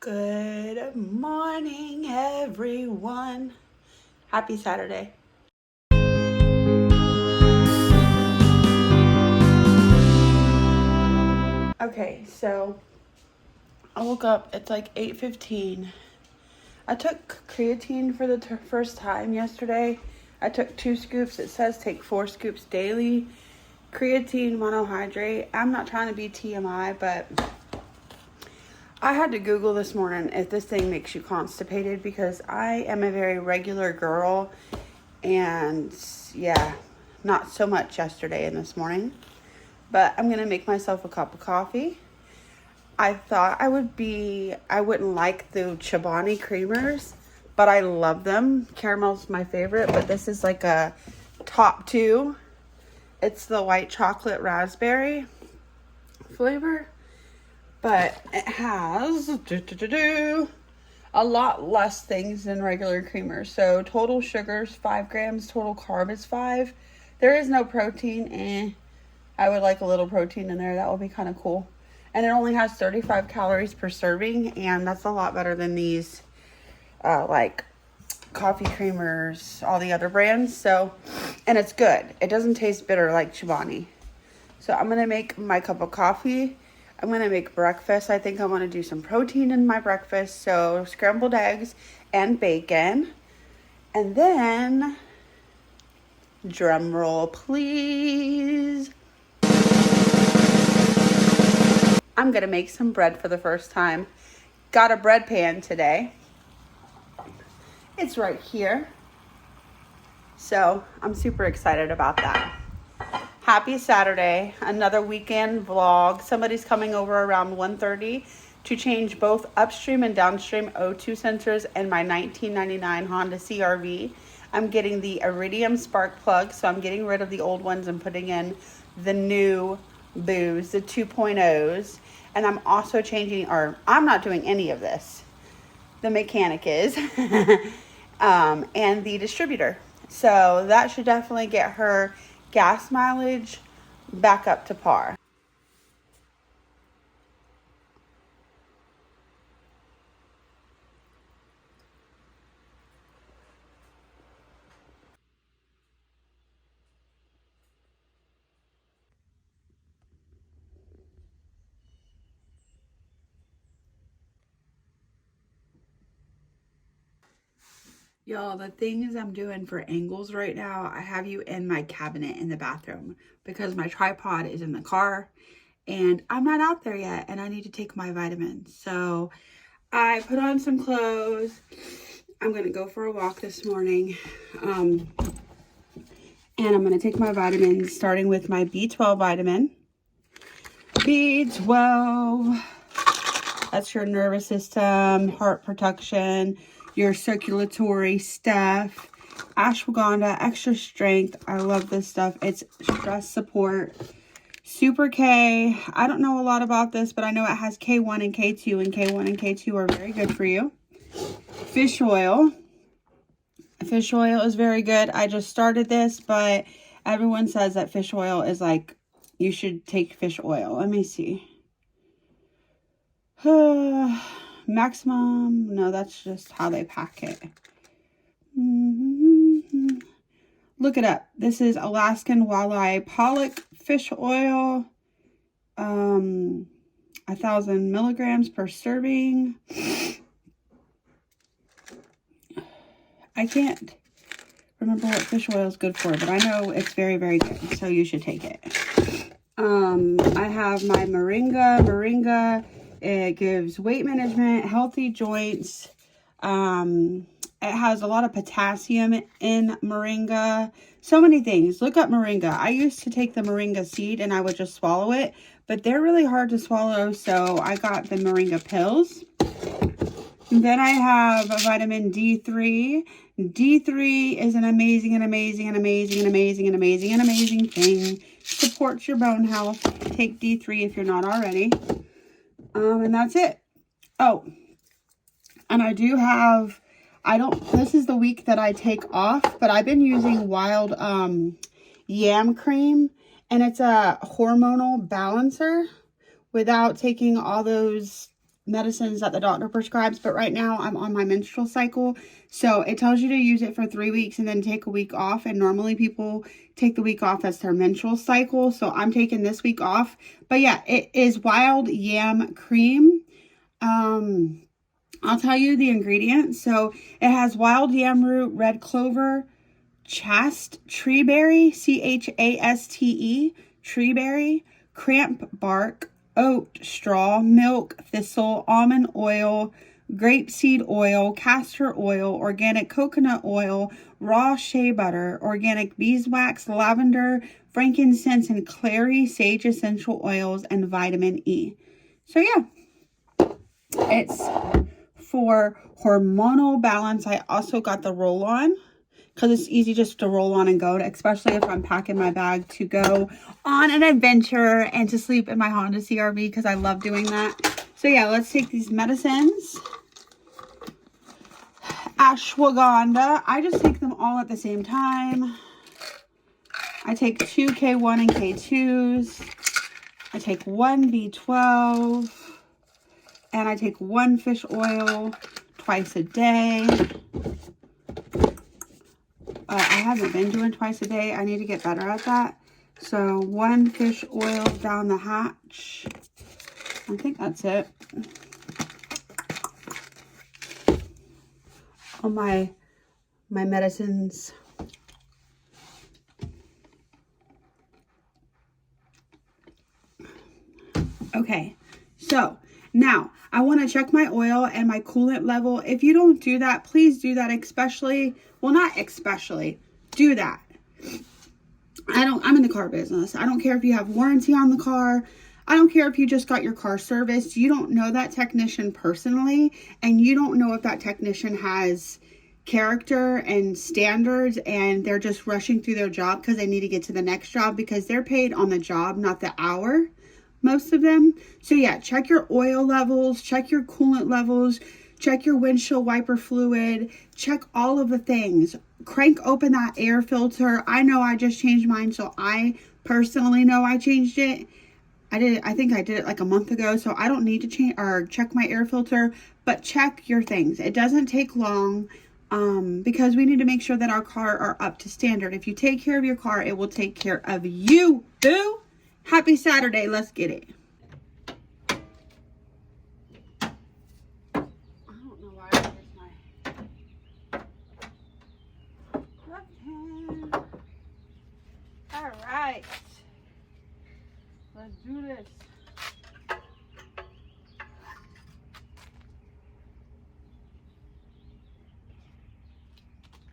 Good morning, everyone. Happy Saturday. Okay, so I woke up. It's like 8:15. I took creatine for the first time yesterday. I took 2 scoops. It says take 4 scoops daily. Creatine monohydrate. I'm not trying to be TMI, but I had to Google this morning if this thing makes you constipated because I am a very regular girl, and yeah, not so much yesterday and this morning. But I'm gonna make myself a cup of coffee. I thought I wouldn't like the Chobani creamers, but I love them. Caramel's my favorite, but this is like a top 2. It's the white chocolate raspberry flavor. But it has a lot less things than regular creamers. So total sugar's 5 grams, total carb is 5. There is no protein. I would like a little protein in there. That would be kind of cool. And it only has 35 calories per serving, and that's a lot better than these like coffee creamers, all the other brands. So, and it's good. It doesn't taste bitter like Chobani. So I'm gonna make my cup of coffee. I'm going to make breakfast. I think I want to do some protein in my breakfast. So scrambled eggs and bacon. And then, drum roll please. I'm going to make some bread for the first time. Got a bread pan today. It's right here. So I'm super excited about that. Happy Saturday, another weekend vlog. Somebody's coming over around 1:30 to change both upstream and downstream O2 sensors in my 1999 Honda CR-V. I'm getting the Iridium spark plug, so I'm getting rid of the old ones and putting in the new Boos, the 2.0s. And I'm also changing, or I'm not doing any of this. The mechanic is. And the distributor. So that should definitely get her gas mileage back up to par. Y'all, the things I'm doing for angles right now, I have you in my cabinet in the bathroom because my tripod is in the car and I'm not out there yet and I need to take my vitamins. So I put on some clothes. I'm going to go for a walk this morning. And I'm going to take my vitamins, starting with my B12 vitamin. B12, that's your nervous system, heart protection, your circulatory stuff. Ashwagandha, extra strength. I love this stuff. It's stress support. Super K. I don't know a lot about this, but I know it has K1 and K2, and K1 and K2 are very good for you. Fish oil. Fish oil is very good. I just started this, but everyone says that fish oil is like, you should take fish oil. Let me see. Maximum. No, that's just how they pack it. Look it up. This is Alaskan Walleye Pollock fish oil. 1,000 milligrams per serving. I can't remember what fish oil is good for, but I know it's very, very good. So you should take it. I have my Moringa. Moringa, it gives weight management, healthy joints. It has a lot of potassium in Moringa. So many things. Look up Moringa. I used to take the Moringa seed and I would just swallow it, but they're really hard to swallow. So I got the Moringa pills. And then I have a vitamin D3. D3 is an amazing thing. Supports your bone health. Take D3 if you're not already. And that's it. Oh, and I do have, this is the week that I take off, but I've been using wild yam cream, and it's a hormonal balancer without taking all those medicines that the doctor prescribes, but right now I'm on my menstrual cycle. So it tells you to use it for 3 weeks and then take a week off. And normally people take the week off as their menstrual cycle. So I'm taking this week off. But yeah, it is wild yam cream. I'll tell you the ingredients. So it has wild yam root, red clover, chaste tree berry, CHASTE, tree berry, cramp bark, oat straw, milk, thistle, almond oil, grapeseed oil, castor oil, organic coconut oil, raw shea butter, organic beeswax, lavender, frankincense, and clary sage essential oils, and vitamin E. So yeah, it's for hormonal balance. I also got the roll-on because it's easy just to roll on and go, especially if I'm packing my bag to go on an adventure and to sleep in my Honda CRV because I love doing that. So yeah, let's take these medicines. Ashwagandha. I just take them all at the same time. I take 2 K1 and K2s. I take 1 B12. And I take 1 fish oil twice a day. I haven't been doing twice a day. I need to get better at that. So 1 fish oil down the hatch. I think that's it. All my medicines. Okay, so now I want to check my oil and my coolant level. If you don't do that, please do that, especially, well, not especially, do that. I'm in the car business. I don't care if you have warranty on the car. I don't care if you just got your car serviced. You don't know that technician personally, and you don't know if that technician has character and standards, and they're just rushing through their job because they need to get to the next job because they're paid on the job, not the hour, most of them. So yeah, check your oil levels, check your coolant levels, check your windshield wiper fluid, check all of the things. Crank open that air filter. I know I just changed mine, so I personally know I changed it. I think I did it like a month ago, so I don't need to change or check my air filter, but check your things. It doesn't take long because we need to make sure that our car are up to standard. If you take care of your car, it will take care of you, boo. Happy Saturday. Let's get it. I don't know why I use my left hand. All right. Let's do this.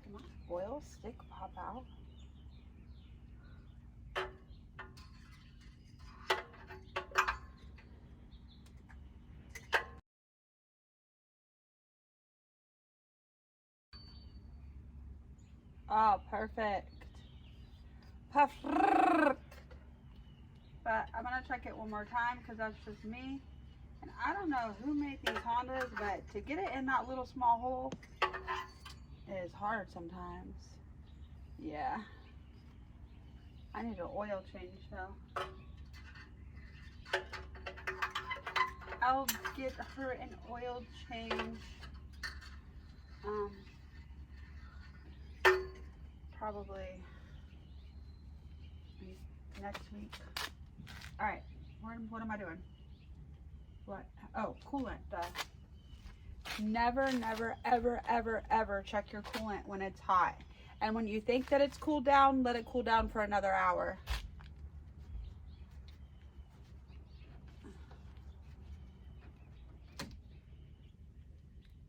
Can my oil stick pop out? Oh, perfect. Perfect. But I'm going to check it one more time because that's just me. And I don't know who made these Hondas, but to get it in that little small hole is hard sometimes. Yeah. I need an oil change though. I'll get her an oil change. Probably next week. All right, what am I doing? What? Oh, coolant. Never, never, ever, ever, ever check your coolant when it's hot. And when you think that it's cooled down, let it cool down for another hour.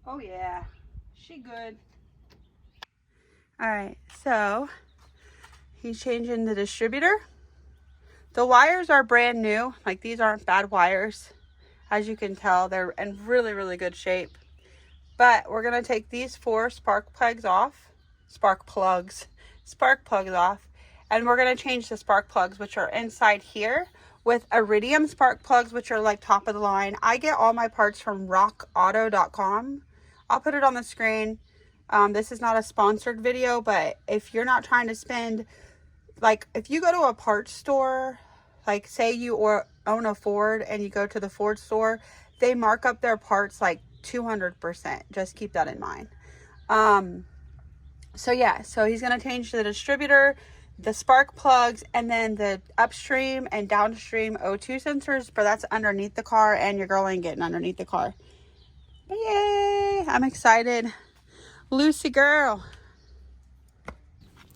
Oh yeah, she good. All right, so he's changing the distributor. The wires are brand new. Like, these aren't bad wires. As you can tell, they're in really, really good shape. But we're going to take these 4 spark plugs off. Spark plugs off. And we're going to change the spark plugs, which are inside here, with Iridium spark plugs, which are like top of the line. I get all my parts from rockauto.com. I'll put it on the screen. This is not a sponsored video, but if you're not trying to spend, like, if you go to a parts store, like say you own a Ford and you go to the Ford store, they mark up their parts like 200%. Just keep that in mind. So yeah, so he's going to change the distributor, the spark plugs, and then the upstream and downstream O2 sensors, but that's underneath the car, and your girl ain't getting underneath the car. But yay, I'm excited. Lucy girl.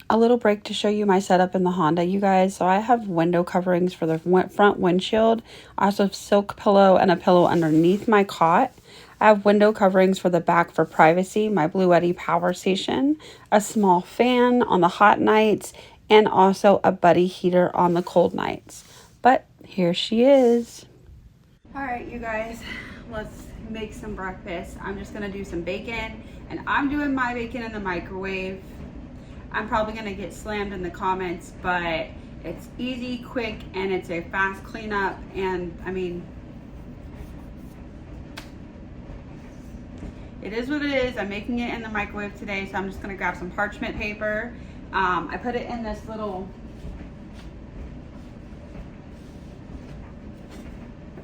A little break to show you my setup in the Honda, you guys. So I have window coverings for the front windshield. I also have silk pillow and a pillow underneath my cot. I have window coverings for the back for privacy, my Bluetti power station, a small fan on the hot nights, and also a buddy heater on the cold nights. But here she is. All right, you guys, let's make some breakfast. I'm just gonna do some bacon, and I'm doing my bacon in the microwave. I'm probably gonna get slammed in the comments, but it's easy, quick, and it's a fast cleanup. And I mean, it is what it is. I'm making it in the microwave today, so I'm just gonna grab some parchment paper. I put it in this little,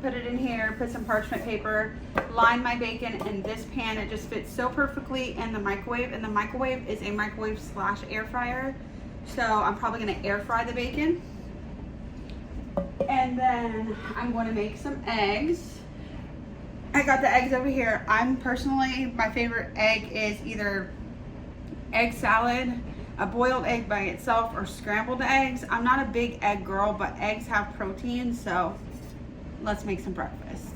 put it in here, put some parchment paper, line my bacon in this pan. It just fits so perfectly in the microwave, and the microwave is a microwave slash air fryer. So I'm probably gonna air fry the bacon. And then I'm going to make some eggs. I got the eggs over here. I'm personally, my favorite egg is either egg salad, a boiled egg by itself, or scrambled eggs. I'm not a big egg girl, but eggs have protein, so let's make some breakfast.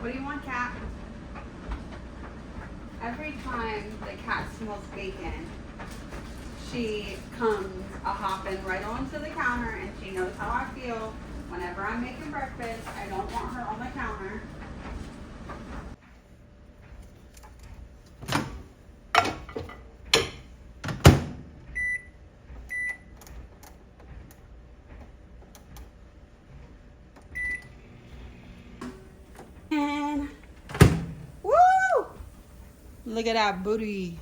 What do you want, cat? Every time the cat smells bacon, she comes a-hopping right onto the counter, and she knows how I feel whenever I'm making breakfast. I don't want her on the counter. And woo! Look at that booty.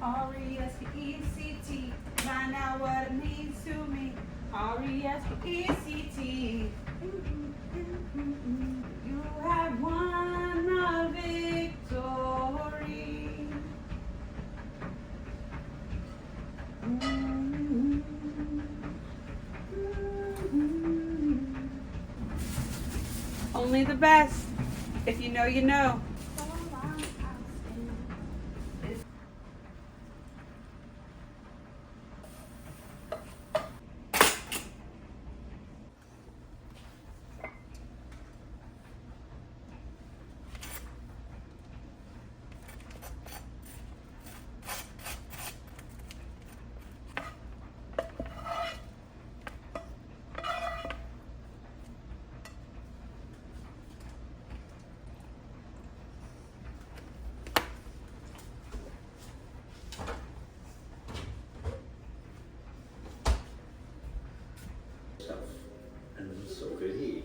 R-E-S-P-E-C-T. Find out what it means to me. R-E-S-P-E-C-T. You have won a victory. Only the best. If you know, you know. And so could he.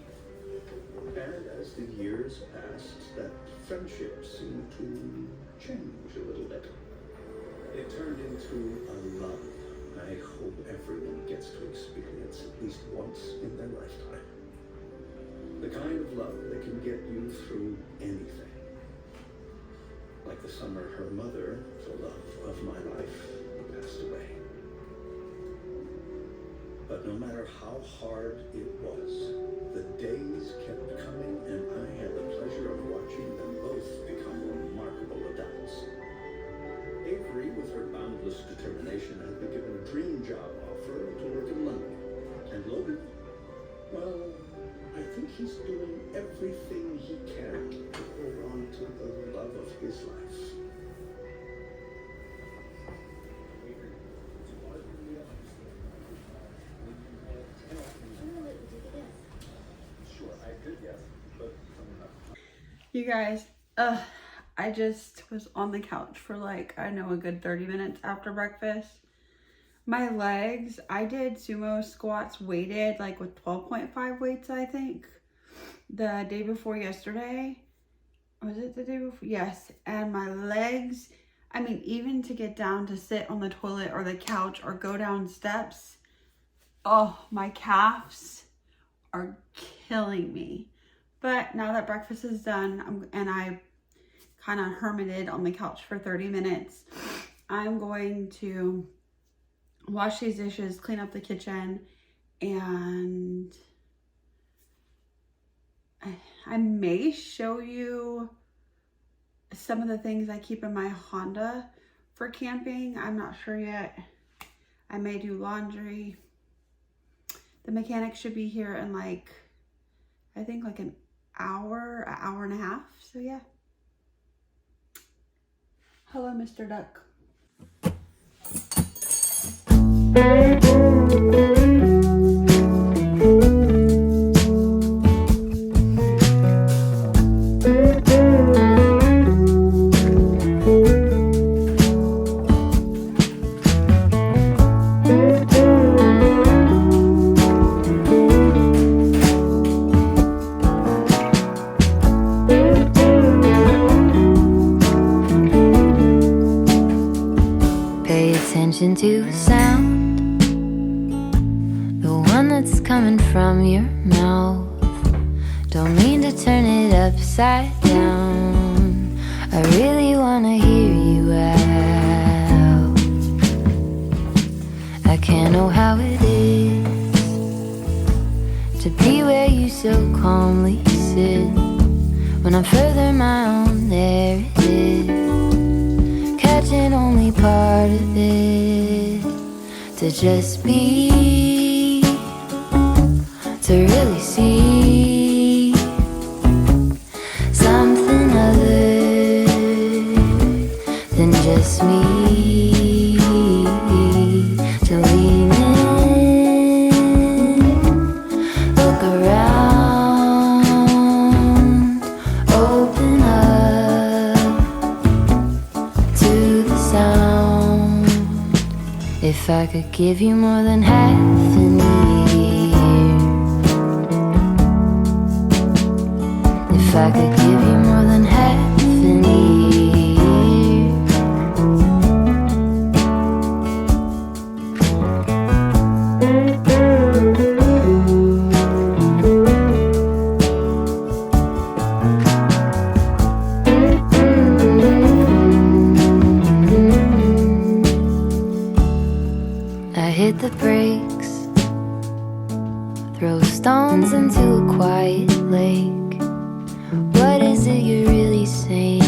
And as the years passed, that friendship seemed to change a little bit. It turned into a love I hope everyone gets to experience at least once in their lifetime. The kind of love that can get you through anything. Like the summer her mother, the love of my life, passed away. But no matter how hard it was, the days kept coming, and I had the pleasure of watching them both become remarkable adults. Avery, with her boundless determination, had been given a dream job offer to work in London. And Logan, well, I think he's doing everything he can to hold on to the love of his life. You guys, I just was on the couch for like, I know, a good 30 minutes after breakfast. My legs, I did sumo squats weighted like with 12.5 weights, I think, the day before yesterday. Was it the day before? Yes. And my legs, I mean, even to get down to sit on the toilet or the couch or go down steps, oh, my calves are killing me. But now that breakfast is done and I kind of hermited on the couch for 30 minutes, I'm going to wash these dishes, clean up the kitchen, and I may show you some of the things I keep in my Honda for camping. I'm not sure yet. I may do laundry. The mechanic should be here in like, I think like an hour and a half. So yeah. Hello, Mr. Duck. To the sound, the one that's coming from your mouth. Don't mean to turn it upside down. I really wanna hear you out. I can't know how it is to be where you so calmly sit. When I'm further my own, there it is, catching only part of it. To just be, to really see something other than just me. To lean in, look around, open up to the sound. If I could give you more than half an ear, if I could give you more than half an ear, I hit the brakes, throw stones into a quiet lake. What is it you're really saying?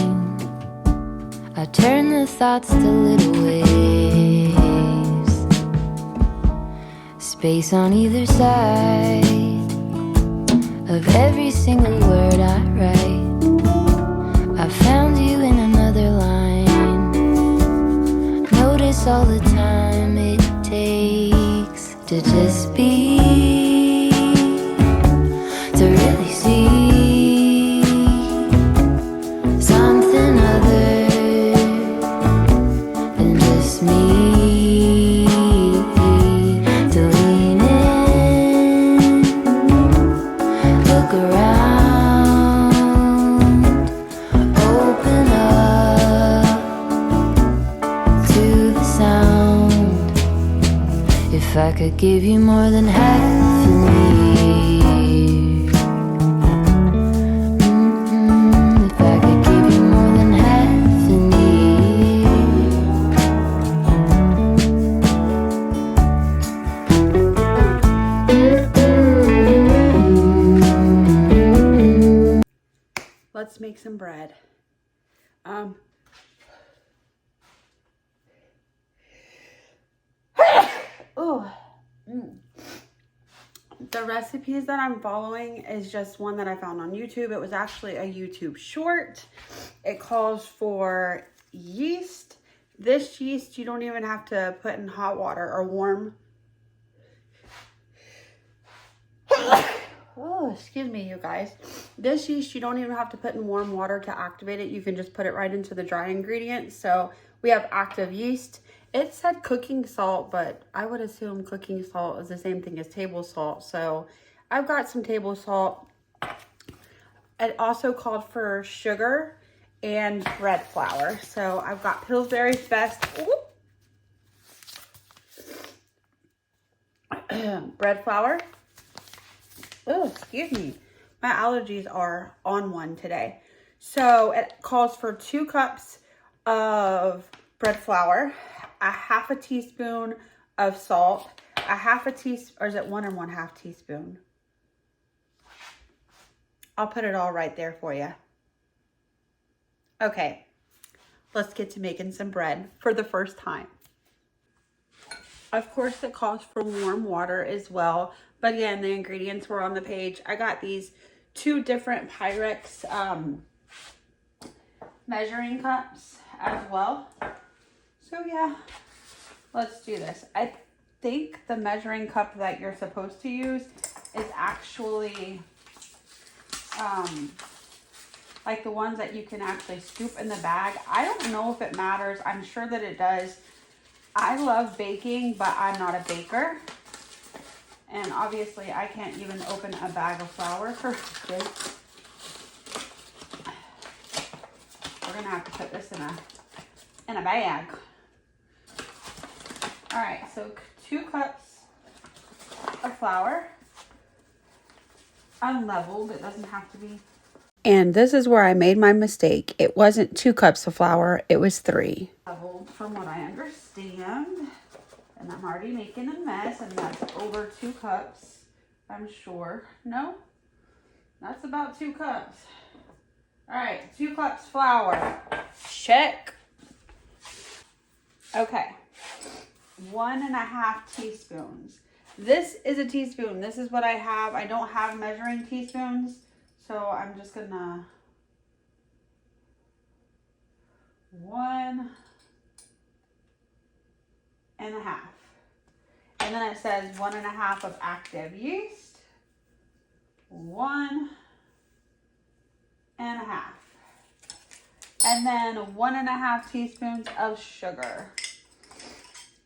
I turn the thoughts to little waves, space on either side of every single word I write. I found you in another line. Notice all the time it takes to just be, to really see something other than just me. To lean in, look around, open up to the sound. If I could give you more than half an ear, if I could give you more than half an ear. Let's make some bread. The recipes that I'm following is just one that I found on YouTube. It was actually a YouTube short. It calls for yeast. This yeast you don't even have to put in hot water or warm. Oh, excuse me, you guys. This yeast, you don't even have to put in warm water to activate it. You can just put it right into the dry ingredients. So we have active yeast. It said cooking salt, but I would assume cooking salt is the same thing as table salt. So I've got some table salt. It also called for sugar and bread flour. So I've got Pillsbury's Best bread flour. Oh, excuse me. My allergies are on one today. So it calls for 2 cups of bread flour, a half a teaspoon of salt, a half a teaspoon, or is it 1 1/2 teaspoon? I'll put it all right there for you. Okay, let's get to making some bread for the first time. Of course, it calls for warm water as well. But again, the ingredients were on the page. I got these 2 different Pyrex measuring cups as well. So yeah, let's do this. I think the measuring cup that you're supposed to use is actually like the ones that you can actually scoop in the bag. I don't know if it matters. I'm sure that it does. I love baking, but I'm not a baker. And obviously I can't even open a bag of flour for kids. We're gonna have to put this in a bag. All right, so 2 cups of flour. Unleavened, it doesn't have to be. And this is where I made my mistake. It wasn't 2 cups of flour, it was 3. Leveled from what I understand. And I'm already making a mess, and that's over 2 cups, I'm sure. No, that's about 2 cups. All right, 2 cups flour. Check. Okay, 1 1/2 teaspoons. This is a teaspoon. This is what I have. I don't have measuring teaspoons, so I'm just gonna 1 1/2. And then it says 1 1/2 of active yeast. 1 1/2. And then 1 1/2 teaspoons of sugar.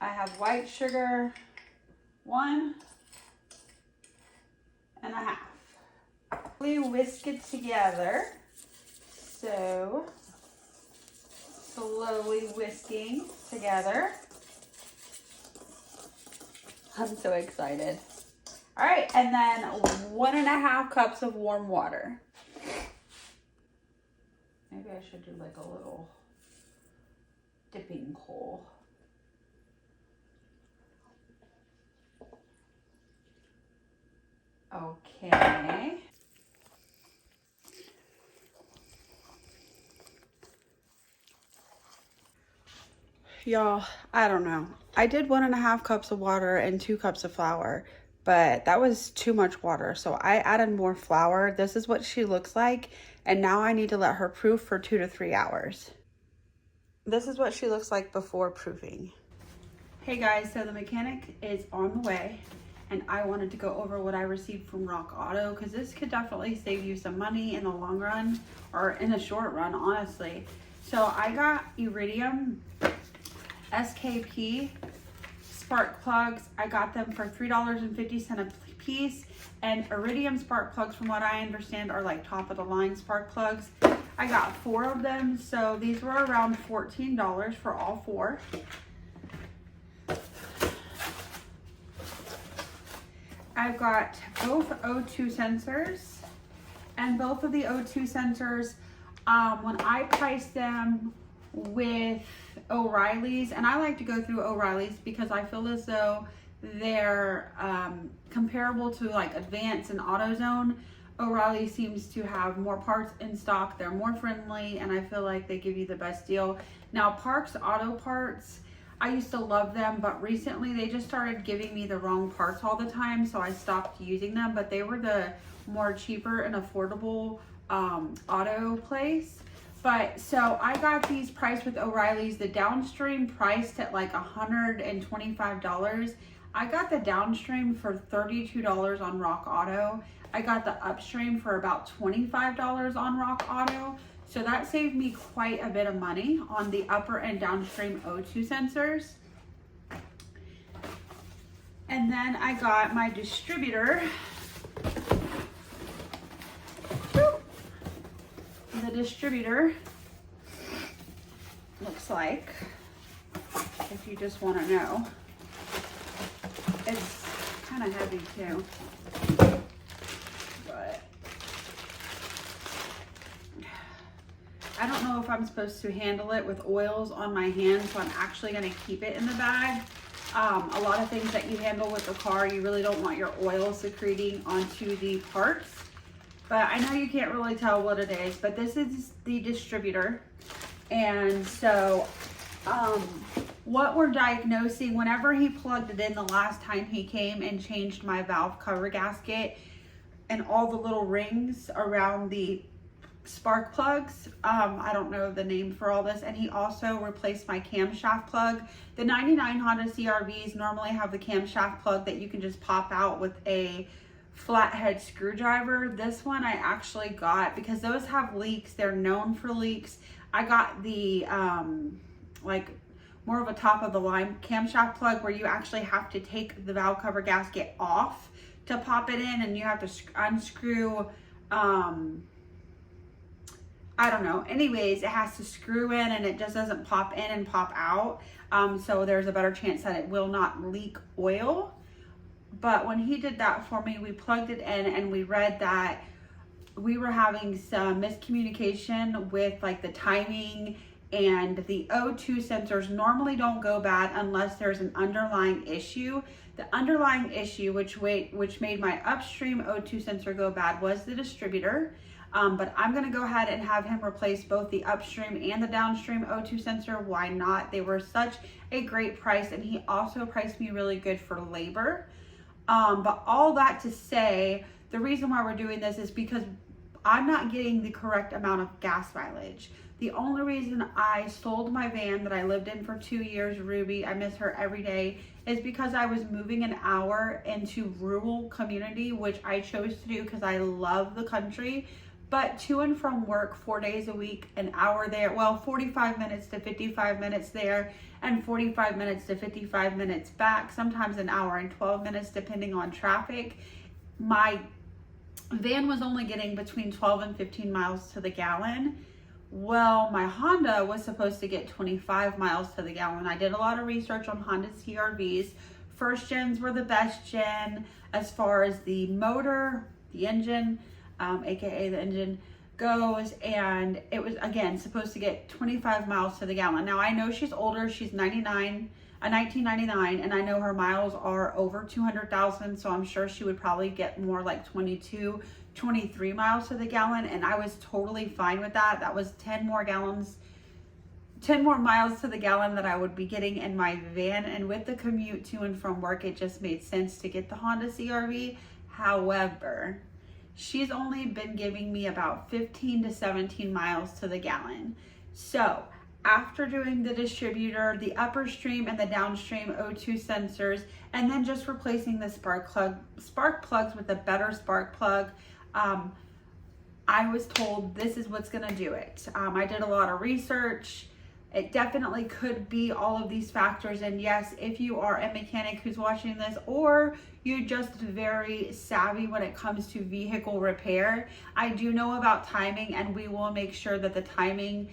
I have white sugar, 1 1/2. We whisk it together. So slowly whisking together. I'm so excited. All right, and then 1 1/2 cups of warm water. Maybe I should do like a little dipping hole. Okay. Y'all, I don't know. I did 1 1/2 cups of water and 2 cups of flour, but that was too much water. So I added more flour. This is what she looks like. And now I need to let her proof for 2 to 3 hours. This is what she looks like before proofing. Hey guys, so the mechanic is on the way, and I wanted to go over what I received from Rock Auto, because this could definitely save you some money in the long run, or in the short run, honestly. So I got Iridium SKP spark plugs. I got them for $3.50 a piece, and Iridium spark plugs, from what I understand, are like top of the line spark plugs. I got 4 of them, so these were around $14 for all 4. I've got both O2 sensors, and both of the O2 sensors, when I priced them with O'Reilly's, and I like to go through O'Reilly's because I feel as though they're comparable to like Advance and AutoZone. O'Reilly seems to have more parts in stock. They're more friendly, and I feel like they give you the best deal. Now, Parks Auto Parts, I used to love them, but recently they just started giving me the wrong parts all the time, so I stopped using them. But they were the more cheaper and affordable auto place. But so I got these priced with O'Reilly's, the downstream priced at like $125. I got the downstream for $32 on Rock Auto. I got the upstream for about $25 on Rock Auto. So that saved me quite a bit of money on the upper and downstream O2 sensors. And then I got my distributor. The distributor looks like, if you just want to know, it's kind of heavy too, but I don't know if I'm supposed to handle it with oils on my hands, so I'm actually going to keep it in the bag. A lot of things that you handle with the car, you really don't want your oil secreting onto the parts. But I know you can't really tell what it is, but this is the distributor. And so what we're diagnosing, whenever he plugged it in the last time he came and changed my valve cover gasket and all the little rings around the spark plugs, I don't know the name for all this, and he also replaced my camshaft plug. The 99 Honda CR-Vs normally have the camshaft plug that you can just pop out with a flathead screwdriver. This one I actually got because those have leaks. They're known for leaks. I got the like more of a top of the line camshaft plug where you actually have to take the valve cover gasket off to pop it in, and you have to unscrew I don't know. Anyways, it has to screw in and it just doesn't pop in and pop out. So there's a better chance that it will not leak oil. But when he did that for me, we plugged it in and we read that we were having some miscommunication with like the timing, and the O2 sensors normally don't go bad unless there's an underlying issue. The underlying issue, which made my upstream O2 sensor go bad, was the distributor. But I'm going to go ahead and have him replace both the upstream and the downstream O2 sensor. Why not? They were such a great price, and he also priced me really good for labor. But all that to say, the reason why we're doing this is because I'm not getting the correct amount of gas mileage. The only reason I sold my van that I lived in for 2 years, Ruby, I miss her every day, is because I was moving an hour into rural community, which I chose to do because I love the country. But to and from work 4 days a week, an hour there, well, 45 minutes to 55 minutes there, and 45 minutes to 55 minutes back, sometimes an hour and 12 minutes depending on traffic. My van was only getting between 12 and 15 miles to the gallon. Well, my Honda was supposed to get 25 miles to the gallon. I did a lot of research on Honda CR-Vs. First gens were the best gen as far as the motor, the engine, aka the engine goes, and it was again supposed to get 25 miles to the gallon. Now I know she's older, she's 1999, and I know her miles are over 200,000, so I'm sure she would probably get more like 22, 23 miles to the gallon, and I was totally fine with that. That was 10 more miles to the gallon that I would be getting in my van, and with the commute to and from work, it just made sense to get the Honda CR-V. However, she's only been giving me about 15 to 17 miles to the gallon. So after doing the distributor, the upper stream and the downstream O2 sensors, and then just replacing the spark plugs with a better spark plug, I was told this is what's gonna do it. I did a lot of research. It definitely could be all of these factors. And yes, if you are a mechanic who's watching this, or you're just very savvy when it comes to vehicle repair, I do know about timing, and we will make sure that the timing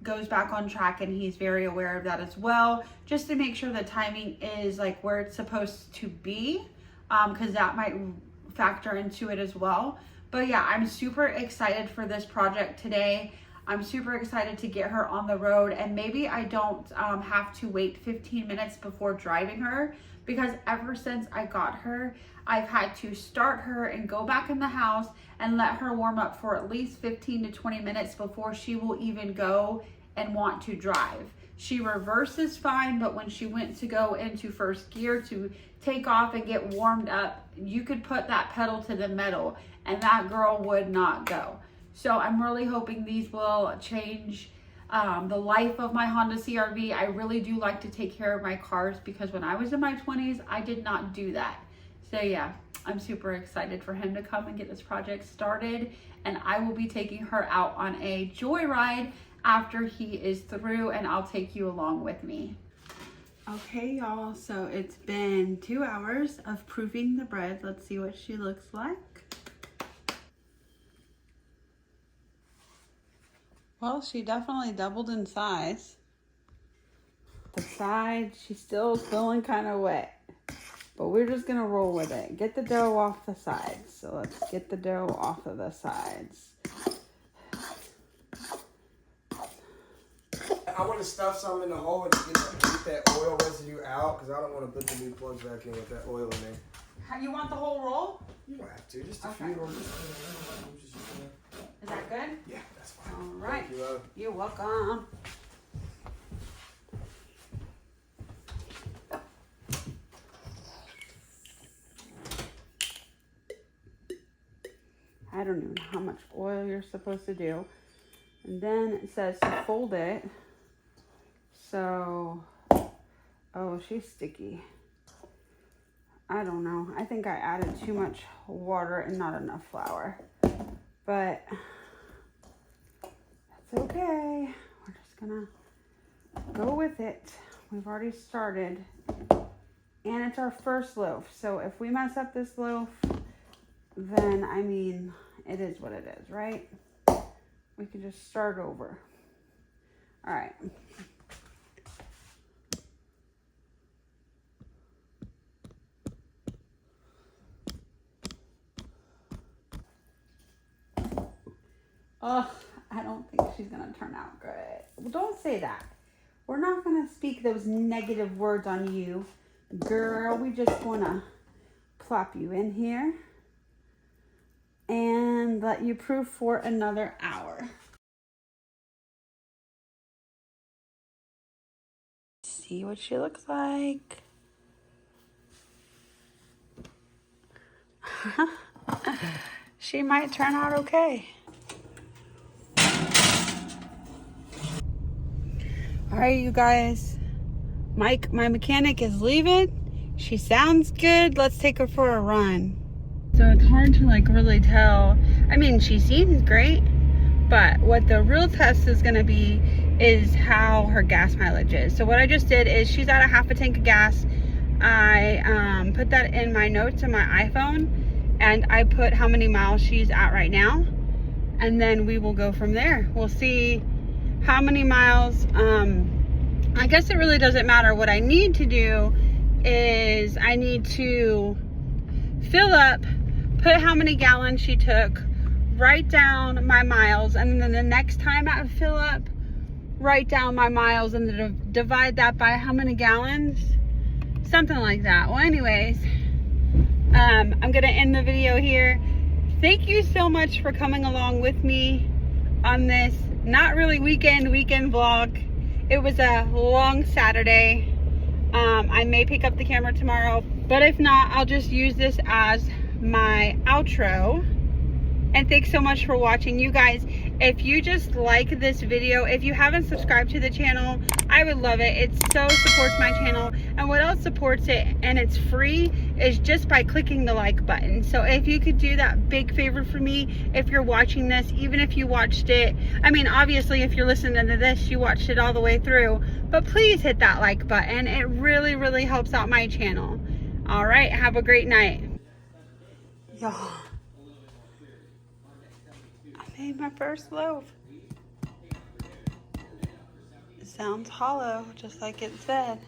goes back on track, and he's very aware of that as well, just to make sure the timing is like where it's supposed to be, because that might factor into it as well. But yeah, I'm super excited for this project today. I'm super excited to get her on the road, and maybe I don't have to wait 15 minutes before driving her, because ever since I got her, I've had to start her and go back in the house and let her warm up for at least 15 to 20 minutes before she will even go and want to drive. She reverses fine, but when she went to go into first gear to take off and get warmed up, you could put that pedal to the metal and that girl would not go. So I'm really hoping these will change the life of my Honda CR-V. I really do like to take care of my cars, because when I was in my 20s, I did not do that. So yeah, I'm super excited for him to come and get this project started, and I will be taking her out on a joyride after he is through, and I'll take you along with me. Okay, y'all, so it's been 2 hours of proofing the bread. Let's see what she looks like. Well, she definitely doubled in size. The side, she's still feeling kind of wet, but we're just gonna roll with it. Get the dough off the sides. So let's get the dough off of the sides. I want to stuff some in the hole and get that oil residue out, because I don't want to put the new plugs back in with that oil in there. How, you want the whole roll? You don't have to, just a Okay. few. Is that good? Yeah, that's fine. All right. Thank you, love. You're welcome. I don't even know how much oil you're supposed to do. And then it says to fold it. So, oh, she's sticky. I don't know. I think I added too much water and not enough flour. But that's okay. We're just gonna go with it. We've already started. And it's our first loaf. So if we mess up this loaf, then, I mean, it is what it is, right? We can just start over. All right. Oh, I don't think she's gonna turn out good. Well, don't say that. We're not gonna speak those negative words on you, girl. We just wanna plop you in here and let you proof for another hour. See what she looks like. She might turn out okay. All right, you guys. Mike, my mechanic, is leaving. She sounds good. Let's take her for a run. So it's hard to like really tell. I mean, she seems great, but what the real test is gonna be is how her gas mileage is. So what I just did is she's at a half a tank of gas. I put that in my notes on my iPhone, and I put how many miles she's at right now, and then we will go from there. We'll see how many miles. I guess it really doesn't matter. What I need to do is I need to fill up, put how many gallons she took, write down my miles, and then the next time I fill up, write down my miles and then divide that by how many gallons, something like that. Well, anyways, I'm gonna end the video here. Thank you so much for coming along with me on this not really weekend vlog. It was a long Saturday. I may pick up the camera tomorrow, but if not, I'll just use this as my outro. And thanks so much for watching. You guys, if you just like this video, if you haven't subscribed to the channel, I would love it. It so supports my channel. And what else supports it, and it's free, is just by clicking the like button. So if you could do that big favor for me, if you're watching this, even if you watched it, I mean, obviously if you're listening to this, you watched it all the way through, but please hit that like button. It really, really helps out my channel. All right, have a great night. Y'all, I made my first loaf. It sounds hollow, just like it said.